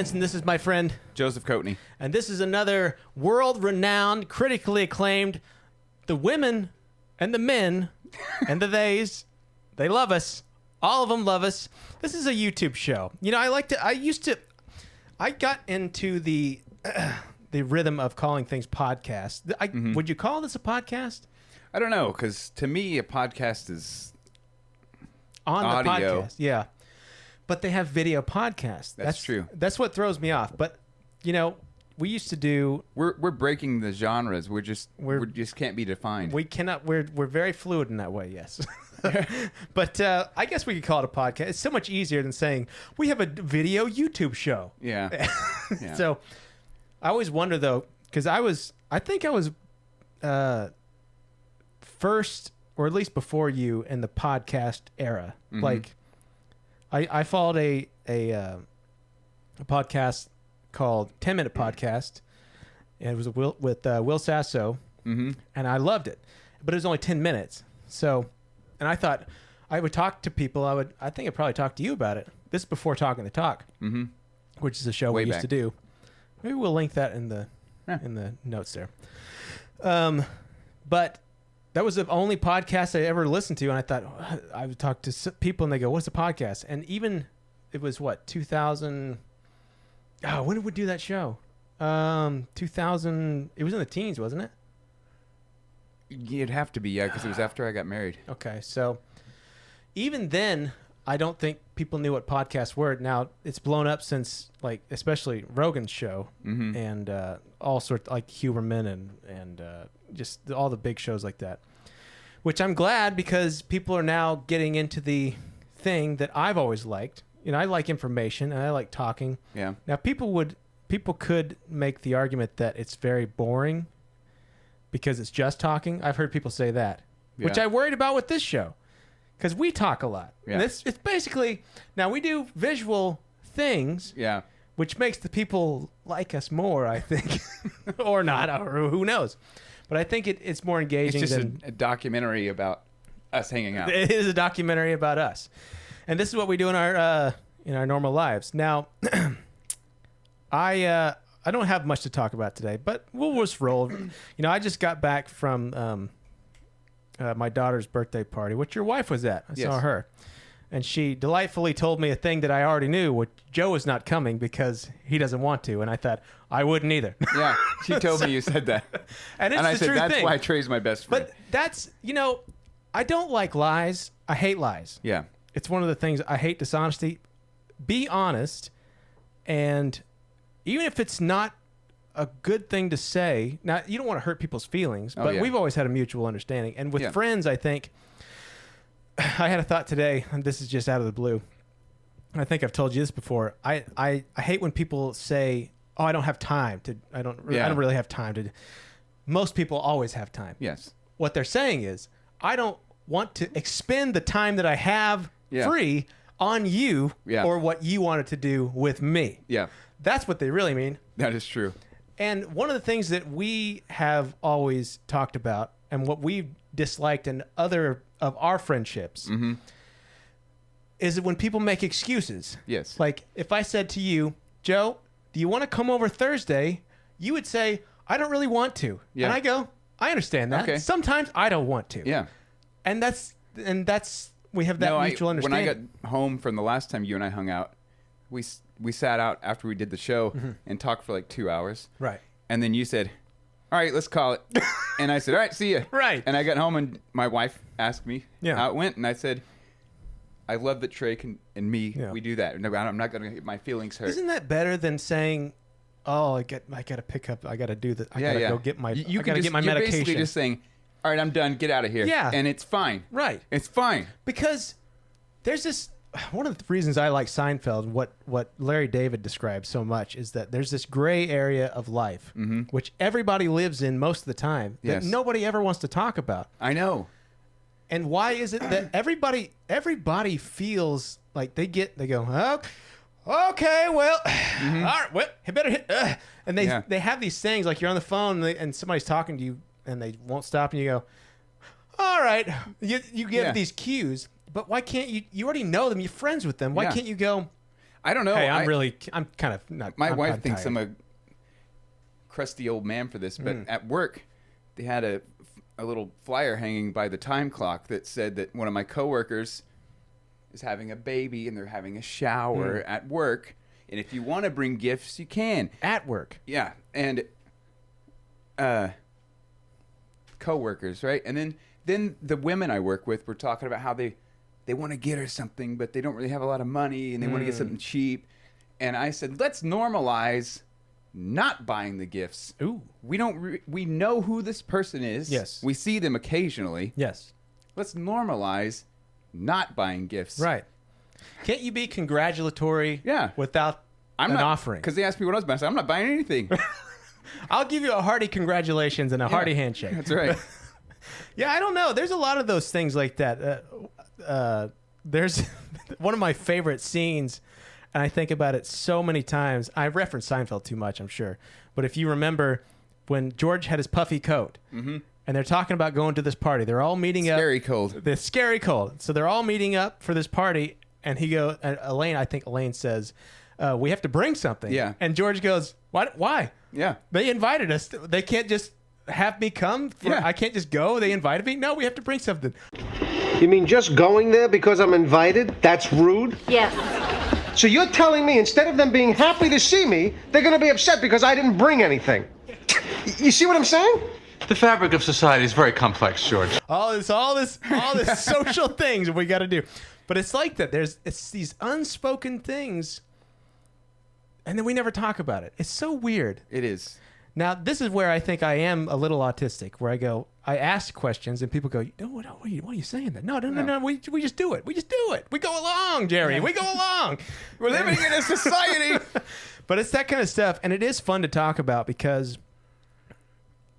Benson. This is my friend Joseph Coatney. And this is another world-renowned, critically acclaimed. The women and the men and the theys, they love us. All of them love us. This is a YouTube show. You know, I got into the rhythm of calling things podcasts. Would you call this a podcast? I don't know, because to me, a podcast is on audio. The podcast. Yeah. But they have video podcasts. That's true. That's what throws me off. But, you know, we used to do... We're breaking the genres. We just can't be defined. We cannot... We're very fluid in that way, yes. But I guess we could call it a podcast. It's so much easier than saying, we have a video YouTube show. Yeah. Yeah. So I always wonder, though, because I think I was first, or at least before you, in the podcast era. Mm-hmm. Like, I followed a podcast called 10 Minute Podcast, and it was with Will Sasso, Mm-hmm. and I loved it, but it was only 10 minutes. So, and I thought I would talk to people. I think I'd probably talk to you about it. This is before Talking the Talk, Mm-hmm. which is a show Way we used back. to do. Maybe we'll link that in the notes there. But that was the only podcast I ever listened to, and I thought I would talk to people, and they go, "What's a podcast?" And even it was 2000. Oh, when did we do that show? 2000. It was in the teens, wasn't it? It'd have to be, yeah, because it was after I got married. Okay, so even then, I don't think people knew what podcasts were. Now it's blown up since, like, especially Rogan's show, Mm-hmm. and all sorts, like Huberman and just all the big shows like that. Which I'm glad, because people are now getting into the thing that I've always liked. You know, I like information and I like talking. Yeah. Now people could make the argument that it's very boring because it's just talking. I've heard people say that, which Yeah. I worried about with this show, because we talk a lot. Yeah. And it's basically, now we do visual things, Yeah. which makes the people like us more, I think, or not, or who knows. But I think it's more It's engaging just than a documentary about us hanging out. it is a documentary about us. And this is what we do in our normal lives. Now, I don't have much to talk about today, but we'll just roll. You know, I just got back from my daughter's birthday party, which your wife was at. I saw Yes. her. And she delightfully told me a thing that I already knew, which Joe is not coming because he doesn't want to. And I thought, I wouldn't either. Yeah. She told me you said that. And it's And I the said, true that's thing. why Trey's my best friend. But that's, you know, I don't like lies. I hate lies. Yeah. It's one of the things I hate. Dishonesty. Be honest, and even if it's not a good thing to say, now you don't want to hurt people's feelings, Oh, but yeah. we've always had a mutual understanding. And with Yeah. friends, I think I had a thought today, and this is just out of the blue. I think I've told you this before. I hate when people say, "Oh, I don't have time to. I don't really have time to." Most people always have time. Yes. What they're saying is, I don't want to expend the time that I have Yeah. free on you Yeah. or what you wanted to do with me. Yeah. That's what they really mean. That is true. And one of the things that we have always talked about, and what we've disliked in other of our friendships, Mm-hmm. is that when people make excuses. Yes. Like, if I said to you, Joe, do you want to come over Thursday? You would say, I don't really want to. Yeah. And I go, I understand that. Okay. Sometimes I don't want to. Yeah. And that's we have that mutual understanding. When I got home from the last time you and I hung out, we sat out after we did the show and talked for like 2 hours. Right. And then you said, all right, let's call it. And I said, all right, see ya. Right. And I got home and my wife asked me how it went. And I said, I love that Trey and me, we do that. No, I'm not going to get my feelings hurt. Isn't that better than saying, "Oh, I got to pick up. I got to do that. I got to go get my. I got to get my you're medication." basically just saying, all right, I'm done. Get out of here. Yeah. And it's fine. Right. It's fine. Because there's this. One of the reasons I like Seinfeld, what Larry David describes so much, is that there's this gray area of life, which everybody lives in most of the time, that Yes. nobody ever wants to talk about. I know. And why is it that everybody feels like they go, oh, okay, well, all right, well, you better hit, and they have these things, like you're on the phone and somebody's talking to you and they won't stop, and you go, all right, you give these cues, but why can't you already know them, you're friends with them, why can't you go, I don't know. Hey, I'm kind of not. My wife I'm thinks tired. I'm a crusty old man for this, but at work, they had a little flyer hanging by the time clock that said that one of my coworkers is having a baby and they're having a shower at work. And if you want to bring gifts, you can. At work. Yeah. And coworkers, right? And then the women I work with were talking about how they want to get her something, but they don't really have a lot of money and they want to get something cheap. And I said, let's normalize not buying the gifts. Ooh. We know who this person is. Yes. We see them occasionally. Yes. Let's normalize not buying gifts. Right. Can't you be congratulatory without an offering? Because they asked me what I was buying. I said, I'm not buying anything. I'll give you a hearty congratulations and a hearty handshake. That's right. Yeah, I don't know. There's a lot of those things like that. There's one of my favorite scenes, and I think about it so many times. I reference Seinfeld too much, I'm sure. But if you remember when George had his puffy coat, and they're talking about going to this party, they're all meeting up. Scary cold. The scary cold. So they're all meeting up for this party, and I think Elaine says, we have to bring something. Yeah. And George goes, what? Why? Yeah. They invited us. They can't just have me come. I can't just go. They invited me. No, we have to bring something. You mean just going there because I'm invited? That's rude? Yes. So you're telling me instead of them being happy to see me, they're going to be upset because I didn't bring anything. You see what I'm saying? The fabric of society is very complex, George. All this social things we got to do. But it's like that. It's these unspoken things, and then we never talk about it. It's so weird. It is. Now, this is where I think I am a little autistic, where I ask questions and people go, no, what are you saying that? No, we just do it. We just do it. We go along, Jerry. We go along. We're living in a society. But it's that kind of stuff, and it is fun to talk about because,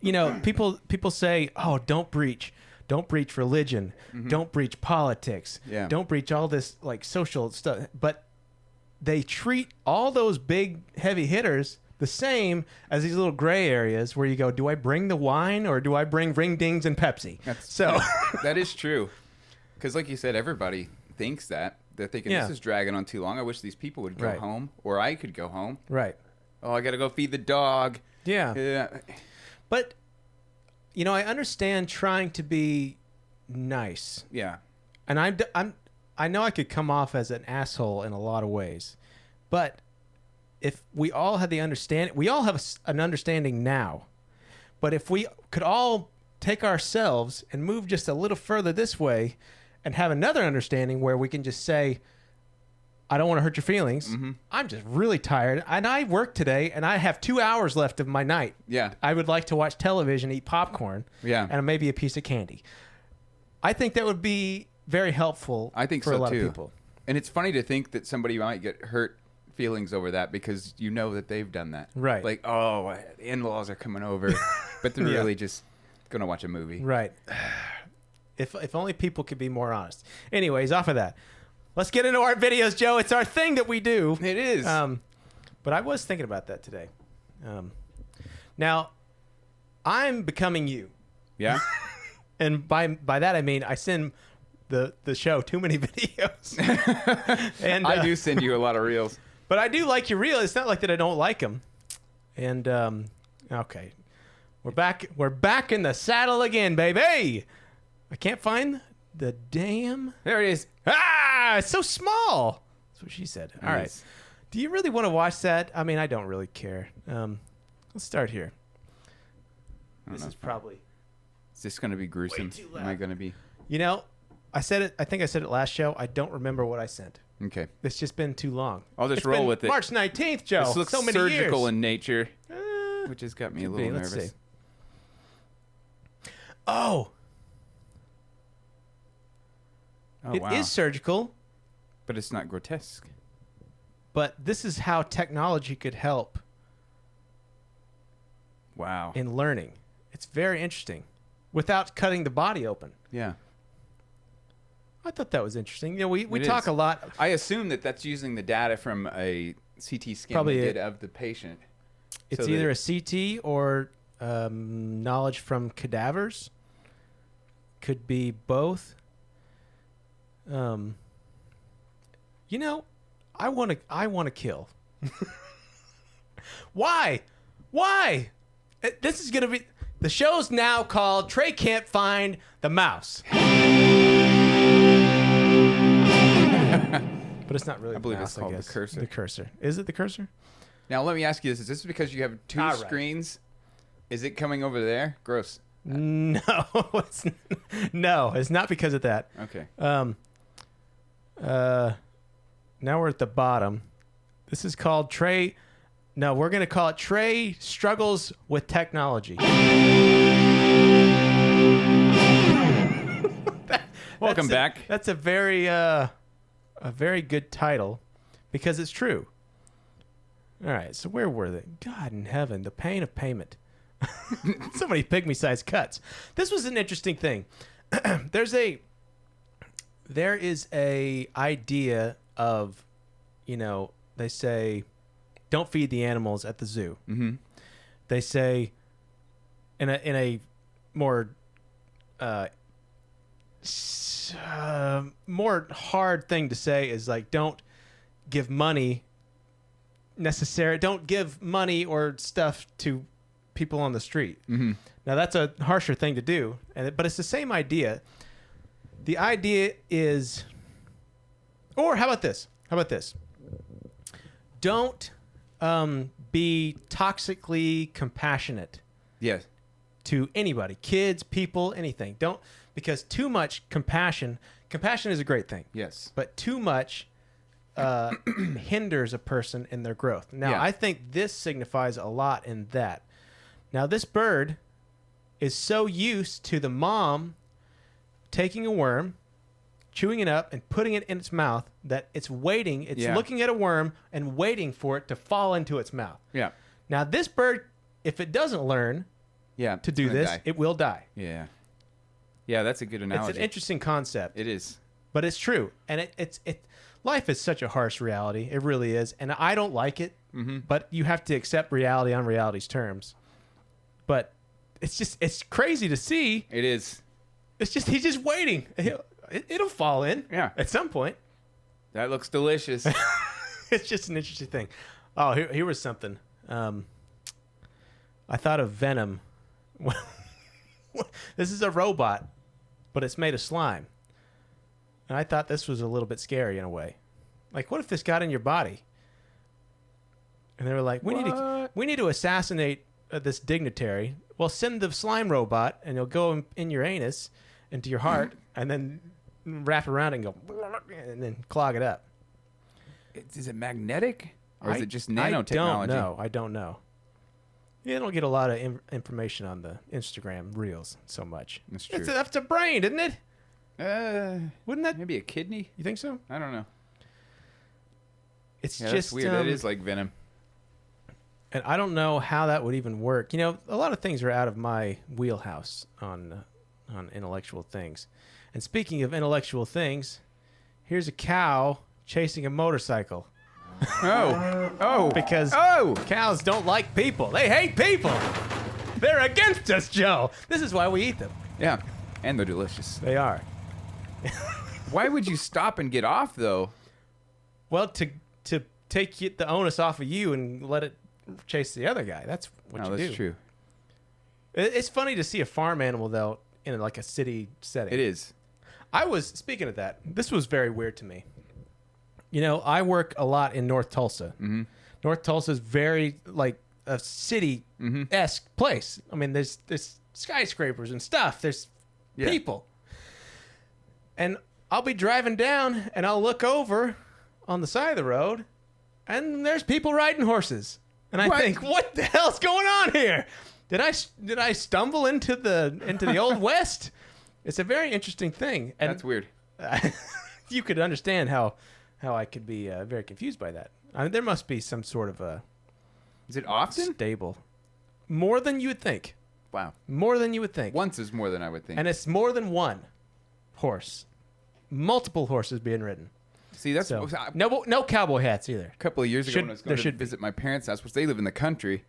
people say, oh, don't breach religion. Don't breach politics. Yeah. Don't breach all this like social stuff. But they treat all those big heavy hitters the same as these little gray areas where you go, do I bring the wine or do I bring ring dings and Pepsi? That is true. Because like you said, everybody thinks that. They're thinking, this is dragging on too long. I wish these people would go home, or I could go home. Right. Oh, I got to go feed the dog. Yeah. But, I understand trying to be nice. Yeah. And I know I could come off as an asshole in a lot of ways. But if we all had we all have an understanding now. But if we could all take ourselves and move just a little further this way and have another understanding where we can just say, I don't want to hurt your feelings. I'm just really tired. And I work today and I have 2 hours left of my night. Yeah. I would like to watch television, eat popcorn, and maybe a piece of candy. I think that would be very helpful for a lot of people. And it's funny to think that somebody might get hurt feelings over that because you know that they've done that. Right. Like, oh, the in-laws are coming over, but they're really just going to watch a movie. Right. If only people could be more honest. Anyways, off of that. Let's get into our videos, Joe. It's our thing that we do. It is. But I was thinking about that today. Now, I'm becoming you. Yeah? And by that I mean I send the show too many videos. And I do send you a lot of reels. But I do like your reel. It's not like that I don't like them. And okay, we're back in the saddle again, baby. I can't find the damn. There it is. Ah, it's so small. That's what she said. All right. Do you really want to watch that? I mean, I don't really care. Let's start here. This is probably. Is this going to be gruesome? Am I going to be? I said it. I think I said it last show. I don't remember what I sent. Okay. It's just been too long. I'll just roll with it. March 19th, Joe. This looks so many surgical years. in nature, which has got me a little nervous. Let's see. Oh, it is surgical. But it's not grotesque. But this is how technology could help. Wow. In learning. It's very interesting. Without cutting the body open. Yeah. I thought that was interesting. We talk a lot. I assume that that's using the data from a CT scan they did of the patient. It's either a CT or knowledge from cadavers. Could be both. I want to kill. Why? This is gonna be the show's now called Trey Can't Find the Mouse. But it's not really. I believe mouse, it's called the cursor. The cursor. Is it the cursor? Now let me ask you this: is this because you have two All right. screens? Is it coming over there? Gross. No, it's not because of that. Okay. Now we're at the bottom. This is called Trey. No, we're gonna call it Trey Struggles with Technology. Welcome back. That's a very good title because it's true. All right, so where were they? God in heaven, the pain of payment. So many pygmy-sized cuts. This was an interesting thing. There is a idea of, they say, don't feed the animals at the zoo. Mm-hmm. They say, in a more more hard thing to say is like, don't give money or stuff to people on the street. Mm-hmm. Now that's a harsher thing to do, but it's the same idea. The idea is, or how about this? Don't be toxically compassionate Yes. to anybody, kids, people, anything. Don't, because too much compassion is a great thing, Yes. but too much hinders a person in their growth. Now, Yeah. I think this signifies a lot in that. Now, this bird is so used to the mom taking a worm, chewing it up, and putting it in its mouth that it's waiting. It's Yeah. looking at a worm and waiting for it to fall into its mouth. Yeah. Now, this bird, if it doesn't learn Yeah. to do this, it will die. Yeah. Yeah, that's a good analogy. It's an interesting concept. It is. But it's true, and it's life is such a harsh reality. It really is, and I don't like it. Mm-hmm. But you have to accept reality on reality's terms. But it's crazy to see. It is. It's just he's just waiting. It'll fall in. Yeah. At some point. That looks delicious. It's just an interesting thing. Oh, here was something. I thought of Venom. This is a robot, but it's made of slime. And I thought this was a little bit scary in a way. Like, what if this got in your body? And they were like, we need to assassinate this dignitary. Well, send the slime robot, and it'll go in your anus, into your heart, and then wrap around and go, and then clog it up. Is it magnetic? Or is it just nanotechnology? I don't know. You don't get a lot of information on the Instagram Reels so much. That's true. That's a brain, isn't it? Wouldn't that? Maybe a kidney? You think so? I don't know. It's Yeah, just that's weird. That is like Venom. and I don't know how that would even work. A lot of things are out of my wheelhouse on intellectual things. And speaking of intellectual things, here's a cow chasing a motorcycle. Oh. Because cows don't like people. They hate people. They're against us, Joe. This is why we eat them. Yeah. And they're delicious. They are. Why would you stop and get off, though? Well, to take the onus off of you and let it chase the other guy. That's what you do. That's true. It's funny to see a farm animal, though, in like a city setting. It is. Speaking of that, this was very weird to me. I work a lot in North Tulsa. Mm-hmm. North Tulsa is very like a city-esque place. I mean, there's skyscrapers and stuff. There's people. And I'll be driving down, and I'll look over on the side of the road, and there's people riding horses. And I think, what the hell's going on here? Did I stumble into the old West? It's a very interesting thing. And That's weird. you could understand how I could be very confused by that. I mean, there must be some sort of a Is it often? stable. More than you would think. Wow. More than you would think. Once is more than I would think. And it's more than one horse. Multiple horses being ridden. See, that's So, no cowboy hats either. a couple of years ago when I was going to should be. visit my parents' house, which they live in the country.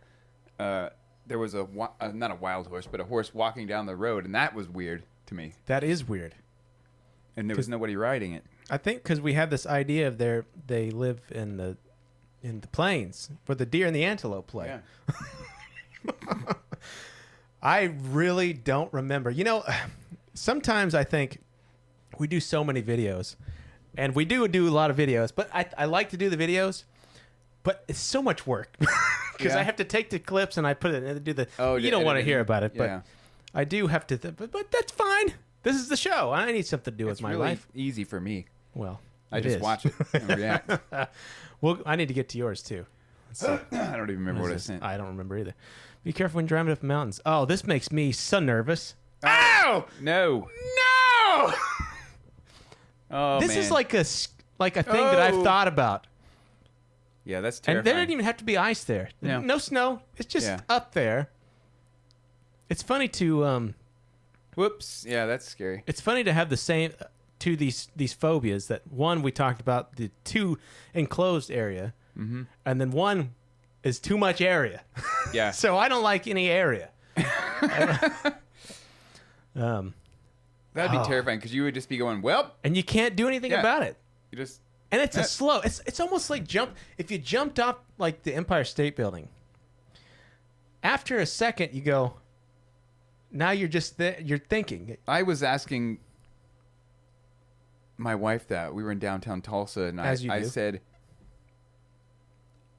There was not a wild horse, but a horse walking down the road, and that was weird to me. That is weird. And there was nobody riding it. I think because we have this idea of they live in the plains where the deer and the antelope play. Yeah. I really don't remember. You know, sometimes I think we do so many videos, and we do a lot of videos, but I like to do the videos, but it's so much work because Yeah. I have to take the clips and I put it and do the. Oh, you don't want to editing. hear about it, Yeah. but I do have to. But that's fine. This is the show. I need something to do It's with my really life. easy for me. Well, I it just is. watch it and react. Well, I need to get to yours too. I don't even remember what I This is- sent. I don't remember either. Be careful when driving up mountains. Oh, this makes me so nervous. Ow! No. No! Oh, This man. is like a thing that I've Oh. thought about. Yeah, that's And there terrifying. didn't even have to be ice there. Yeah. No snow. It's just Yeah. up there. It's funny to Whoops. Yeah, that's scary. it's funny to have the same to these phobias that one we talked about the two enclosed area, and then one is too much area. Yeah. So I don't like any area. That'd be terrifying because you would just be going, well, And you can't do anything Yeah. about it. you just. And it's a Yeah. slow. It's almost like if you jumped off like the Empire State Building. After a second, you go. Now you're just you're thinking. I was asking my wife that. We were in downtown Tulsa, and As you I do. said,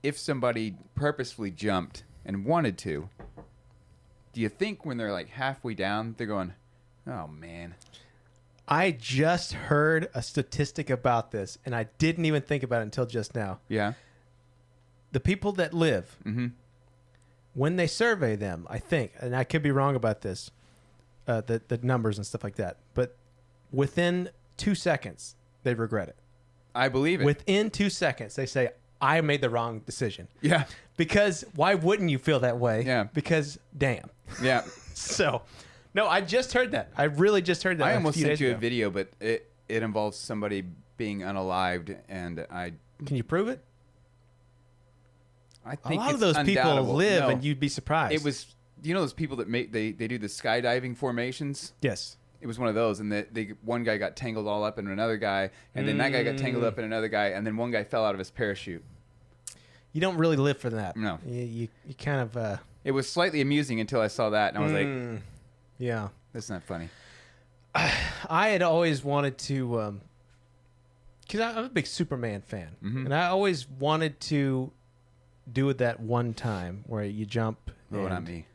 if somebody purposefully jumped and wanted to, do you think when they're like halfway down, they're going, oh, man. I just heard a statistic about this, and I didn't even think about it until just now. Yeah. The people that live, when they survey them, I think, and I could be wrong about this, the numbers and stuff like that, but within 2 seconds, they regret it. I believe it. Within 2 seconds, they say, I made the wrong decision. yeah. Because why wouldn't you feel that way? Yeah. Because damn. Yeah. So, no, I just heard that. I really just heard that. I a almost few sent days you a ago. video, but it involves somebody being unalived, and I Can you prove it? think A lot of it's those people undoubtable. live, No. and you'd be surprised. It was, you know, those people that make they do the skydiving formations. yes. It was one of those, and one guy got tangled all up in another guy, and then that guy got tangled up in another guy, and then one guy fell out of his parachute. You don't really live for that. No. You kind of It was slightly amusing until I saw that, and I was like, yeah. "That's not funny." I had always wanted to, because I'm a big Superman fan, Mm-hmm. and I always wanted to do it that one time where you jump. Oh, and, not me.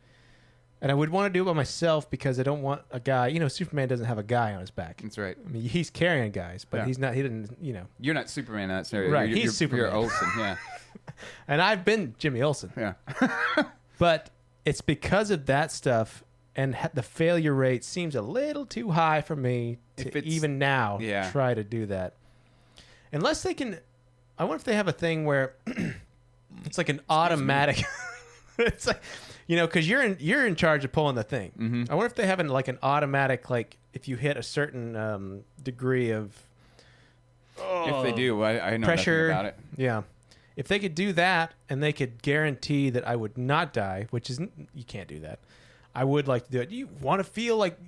And I would want to do it by myself because I don't want a guy. You know, Superman doesn't have a guy on his back. That's right. I mean, he's carrying guys, but Yeah. he's not. He didn't. You know. You're not Superman in that scenario. Right, You're, he's Superman. You're Olsen. Yeah. And I've been Jimmy Olsen, Yeah. but it's because of that stuff, and the failure rate seems a little too high for me If to it's- even now yeah. try to do that. Unless they can. I wonder if they have a thing where it's like an automatic. It's like, you know, because you're in charge of pulling the thing. Mm-hmm. I wonder if they have like an automatic, like if you hit a certain degree of If they do, I know pressure nothing about it. Yeah, if they could do that and they could guarantee that I would not die, which is you can't do that. I would like to do it. You want to feel like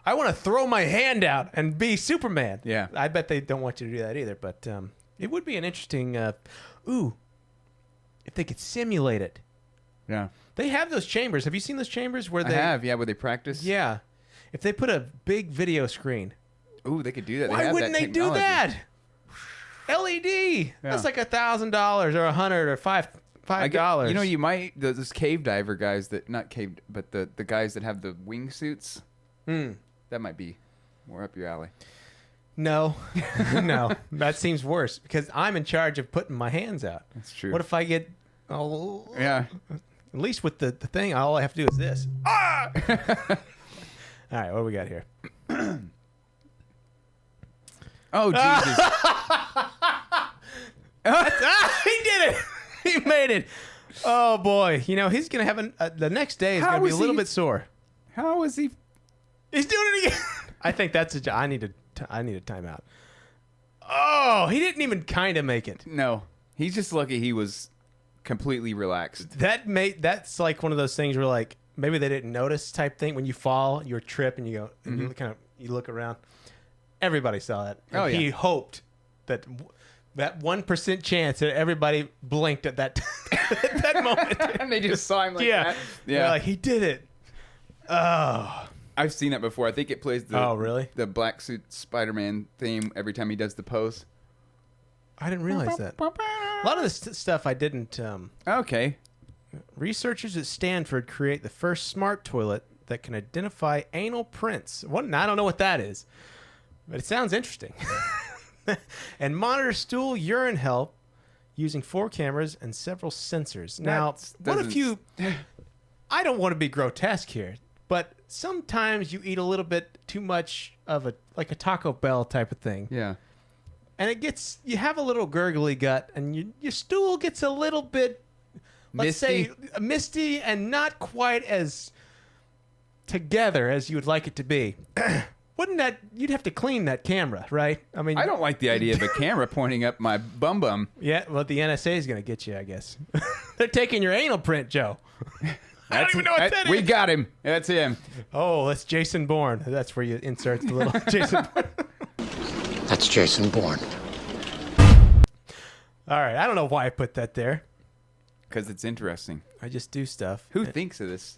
I want to throw my hand out and be Superman. Yeah. I bet they don't want you to do that either. But it would be an interesting. If they could simulate it. Yeah. They have those chambers. Have you seen those chambers where I they have. Yeah, where they practice. Yeah. If they put a big video screen, Ooh, they could do that. They why have wouldn't that they do technology. that? LED. That's Yeah. like $1,000 or $100 or $5. You know, you might those cave diver guys that not cave, but the guys that have the wingsuits. That might be more up your alley. No, no, that seems worse because I'm in charge of putting my hands out. That's true. What if I get? Oh, Yeah. At least with the thing, all I have to do is this. Ah! All right, what do we got here? Oh Jesus! He did it. He made it. Oh boy, you know he's gonna have the next day is How gonna be a is little he- bit sore. How is he? He's doing it again. I think that's I need a timeout. Oh, he didn't even kind of make it. No, he's just lucky he was completely relaxed. That's like one of those things where like maybe they didn't notice type thing when you fall, you trip and you go and you kind of you look around. Everybody saw that. And Oh, yeah. He hoped that that 1% chance that everybody blinked at that at that moment. And they just saw him like that. They're like, he did it. Oh. I've seen that before. I think it plays the Oh, really? the black suit Spider-Man theme every time he does the pose. I didn't realize that. A lot of this stuff I didn't. Okay. Researchers at Stanford create the first smart toilet that can identify anal prints. What? I don't know what that is, but it sounds interesting. And monitor stool urine health using 4 cameras and several sensors. Now, what if you... I don't want to be grotesque here, but sometimes you eat a little bit too much of a Taco Bell type of thing. Yeah. And you have a little gurgly gut, and your stool gets a little bit, let's Misty? say, misty and not quite as together as you would like it to be. Wouldn't that, you'd have to clean that camera, right? I mean, I don't like the idea of a camera pointing up my bum bum. Yeah, well, the NSA is going to get you, I guess. They're taking your anal print, Joe. I don't even know what that is. We got him. That's him. Oh, that's Jason Bourne. That's where you insert the little Jason Bourne. That's Jason Bourne. All right, I don't know why I put that there. Because it's interesting. I just do stuff. Who thinks of this?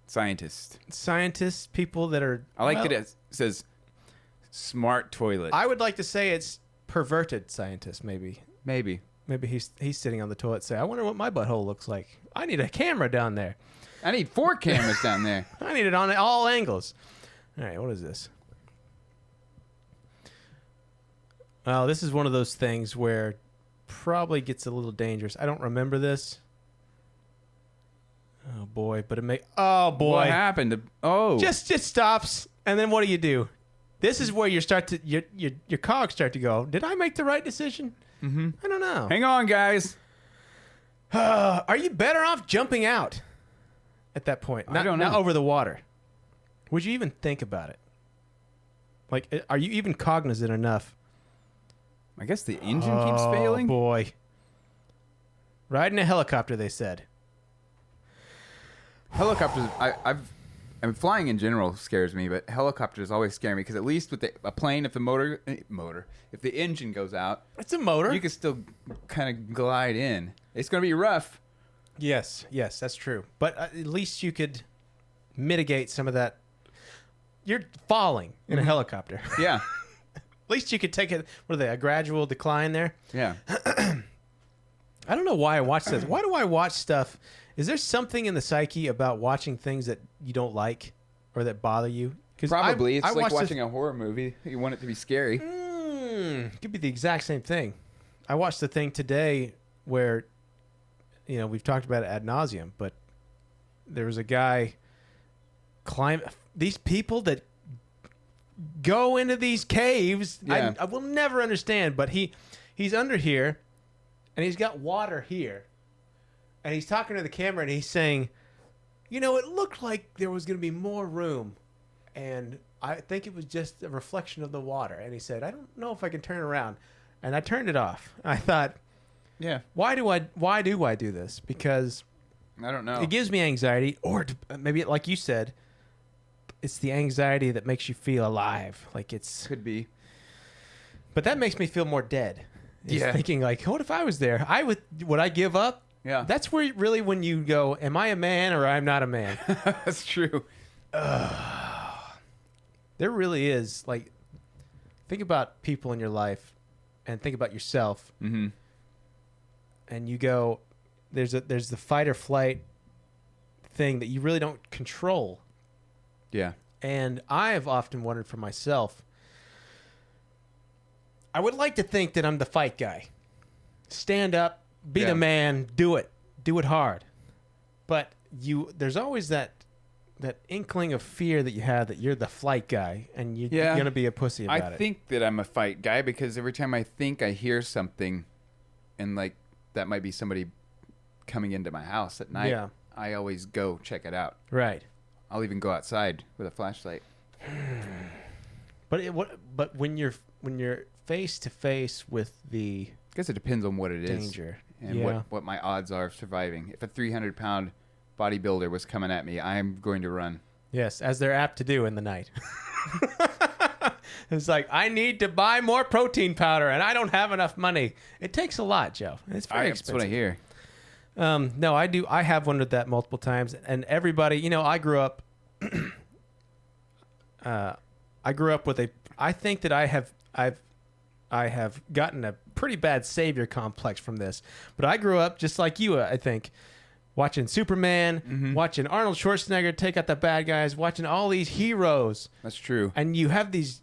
Scientist. Scientists, people that are... I like well, that it says smart toilet. I would like to say it's perverted scientists, maybe. Maybe. Maybe he's sitting on the toilet saying, I wonder what my butthole looks like. I need a camera down there. I need 4 cameras down there. I need it on all angles. All right, what is this? Well, this is one of those things where probably gets a little dangerous. I don't remember this. Oh boy, but it may. Oh boy, What happened? Oh, just stops, and then what do? This is where you start to your cogs start to go. Did I make the right decision? Mm-hmm. I don't know. hang on, guys. Are you better off jumping out at that point? I don't know. Not over the water. Would you even think about it? Like, are you even cognizant enough? I guess the engine keeps failing. Oh boy. Riding a helicopter, they said. Helicopters. I'm flying in general scares me, but helicopters always scare me because at least with a plane, if the if the engine goes out, It's a motor. you can still kind of glide in. It's going to be rough. Yes, that's true. But at least you could mitigate some of that. You're falling in a helicopter. Yeah, At least you could take it. What are they? A gradual decline there. yeah. I don't know why I watch this. Why do I watch stuff? Is there something in the psyche about watching things that you don't like or that bother you? Probably. It's I like watched watching a horror movie. You want it to be scary. Could be the exact same thing. I watched the thing today where, we've talked about it ad nauseum, but there was a guy these people that go into these caves. Yeah. I will never understand, but he's under here and he's got water here and he's talking to the camera and he's saying, it looked like there was going to be more room. And I think it was just a reflection of the water. And he said, I don't know if I can turn around. And I turned it off. I thought, Yeah. why do I do this? Because I don't know. it gives me anxiety, or maybe like you said, it's the anxiety that makes you feel alive. Like Could be. but that makes me feel more dead. Is Yeah. thinking like, what if I was there? Would I give up? Yeah. That's where really when you go, am I a man or I'm not a man? That's true. There really is, like, think about people in your life and think about yourself. Mm-hmm. And you go, there's the fight or flight thing that you really don't control. Yeah. And I have often wondered for myself, I would like to think that I'm the fight guy. Stand up, be Yeah. the man, do it hard. But there's always that inkling of fear that you have that you're the flight guy and you're Yeah. going to be a pussy about it. I think that I'm a fight guy because every time I think I hear something and like that might be somebody coming into my house at night, Yeah. I always go check it out. Right. I'll even go outside with a flashlight. But when you're face to face with the I guess it depends on what it is danger. and Yeah. what my odds are of surviving. If a 300-pound bodybuilder was coming at me, I'm going to run. Yes, as they're apt to do in the night. It's like, I need to buy more protein powder, and I don't have enough money. It takes a lot, Joe. It's very That's what I expensive. hear. No, I do. I have wondered that multiple times, and everybody, I grew up. I grew up with a. I think that I have gotten a pretty bad savior complex from this, but I grew up just like you. I think watching Superman, watching Arnold Schwarzenegger take out the bad guys, watching all these heroes, That's true. and you have these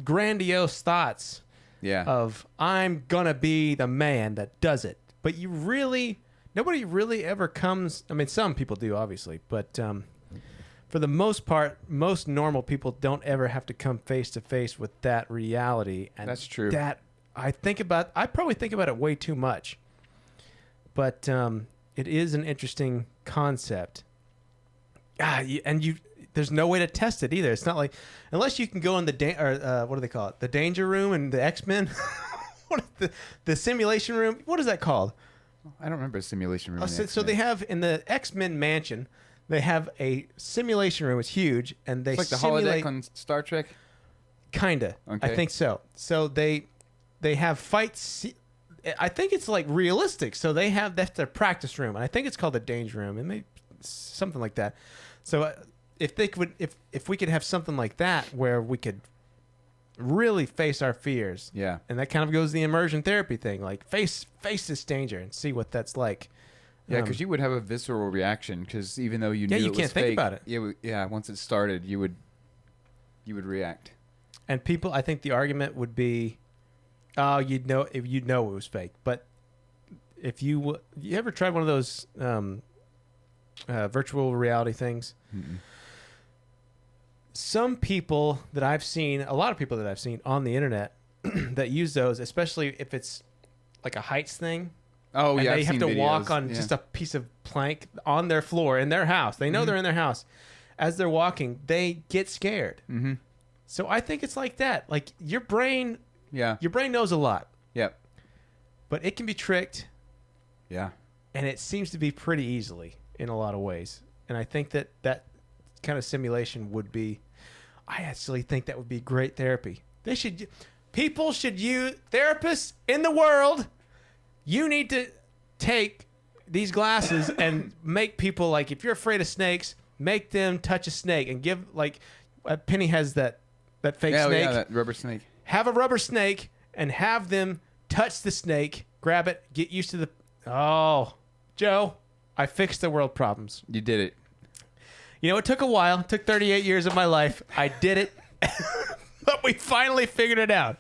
grandiose thoughts Yeah. of I'm gonna be the man that does it. But nobody really ever comes. I mean, some people do, obviously, but for the most part, most normal people don't ever have to come face to face with that reality. And That's true. That I probably think about it way too much. But it is an interesting concept. There's no way to test it either. It's not like, unless you can go in what do they call it? The danger room and the X-Men. What is the simulation room? What is that called? I don't remember a simulation room. Oh, in the so they X-Men. have in the X-Men mansion, they have a simulation room. It's huge, and they It's like the simulate holodeck on Star Trek. kinda. Okay. I think so. So they have fights. I think it's like realistic. So that's their practice room, and I think it's called the danger room. It may something like that. So if we could have something like that where we could really face our fears. Yeah. And that kind of goes the immersion therapy thing, like face this danger and see what that's like. Yeah, because you would have a visceral reaction. Because even though you knew you it was can't think fake, about it. Yeah, once it started, you would react. And people, I think the argument would be, oh, you'd know it was fake. But if you ever tried one of those virtual reality things? Mm-mm. Some people that I've seen, a lot of people that I've seen on the internet that use those, especially if it's like a heights thing. Oh, And yeah, they I've have seen to videos. walk on Yeah. just a piece of plank on their floor in their house. They know they're in their house. As they're walking, they get scared. Mm-hmm. So I think it's like that. Like your brain Yeah. knows a lot, Yep. but it can be tricked, Yeah. and it seems to be pretty easily in a lot of ways. And I think that kind of simulation would be, I actually think that would be great therapy. People should use, therapists in the world, you need to take these glasses and make people, like, if you're afraid of snakes, make them touch a snake and give, like, Penny has that fake Yeah, snake. yeah, that rubber snake. Have a rubber snake and have them touch the snake, grab it, get used to the. Oh, Joe, I fixed the world problems. You did it. It took a while. It took 38 years of my life. I did it, but we finally figured it out.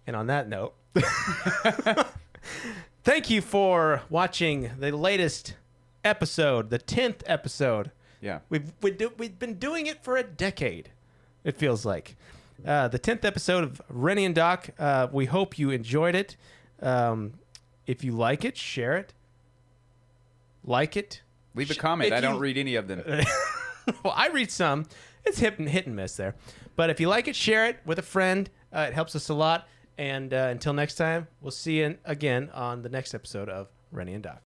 And on that note, thank you for watching the latest episode, the 10th episode. Yeah. We've been doing it for a decade, it feels like. The 10th episode of Rennie and Doc. We hope you enjoyed it. If you like it, share it. Like it. Leave a comment. if I don't you- read any of them. Well, I read some. It's hit and miss there. But if you like it, share it with a friend. It helps us a lot. And until next time, we'll see you again on the next episode of Rennie and Doc.